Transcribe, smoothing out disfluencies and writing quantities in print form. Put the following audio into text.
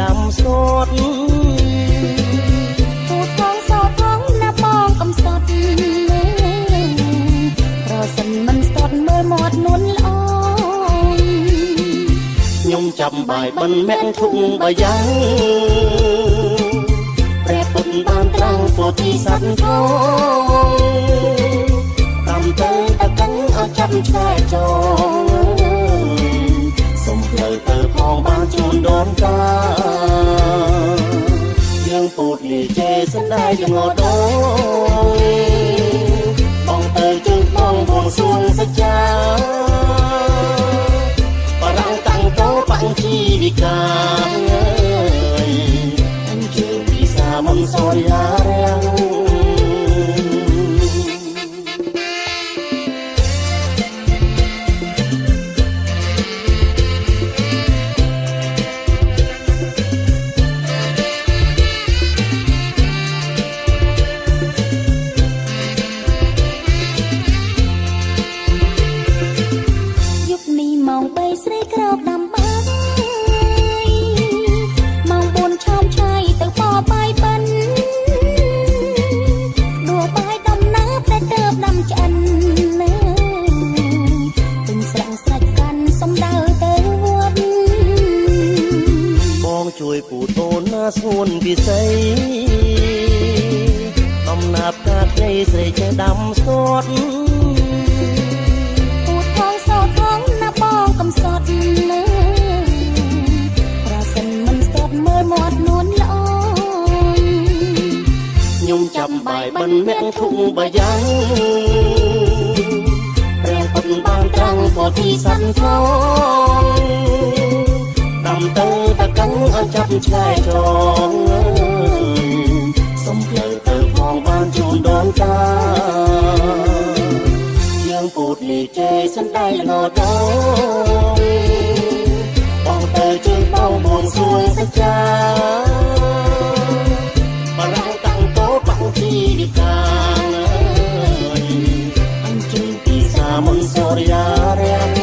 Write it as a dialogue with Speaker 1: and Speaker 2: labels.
Speaker 1: ដាំស្ទាត់
Speaker 2: ទូថងសោថងណាបងកំសត់ប្រសិនមិនស្ទាត់មើលមាត់នួនល្អ
Speaker 1: ខ្ញុំចាំបាយបិណ្ឌមាក់ធុងបាយ៉ាងព្រះពុទ្ធបានត្រាំងពោធិសត្វធំតាមទៅតកឹងឲ្យចាប់ឆ្កែចងសុំផ្លូវទៅផងបានជូនដូនតាយើងពូតលីជេសណ្ដែកងអដូបងទៅជើងបងបួងសួងសច្ចាបរាំងតាំងតោបាំងជីវិកាអញ្ជើញពិសាមិនសរយារាំង
Speaker 2: ម៉ោង3ស្រីក្រោកដាំបាយម៉ោង4ឆោមឆាយទៅបបាយបិណ្ឌដួបាយដំណើបតែទៅដាំឆ្អិនទិញស្រាំងស្រាច់កាន់សំដៅទៅវត្ត
Speaker 1: បងជួយពូតូនណាស្ងួនពិសីដំណាប់កាក្ដីស្រីចេះដាំស្ទាត់
Speaker 2: កំសត់ប្រសិនមិនស្ទាត់មើលមាត់នួនល្អ
Speaker 1: ខ្ញុំចាប់បាយបិណ្ឌមាក់ធុងបាយ៉ាងព្រះពុទ្ធបានត្រាំងពោធិសត្វធំតាមទៅតកឹងឲ្យចាប់ឆ្កែចងសុំផ្លូវទៅផងបានជូនដូនតាយើងពូតលីជេសណ្ដែកងអដូបងទៅជើងបងបួងសួងសច្ចាបរាំងតាំងតោបាំងជីវិកាអញ្ជើញពិសាមិនសរយារាំង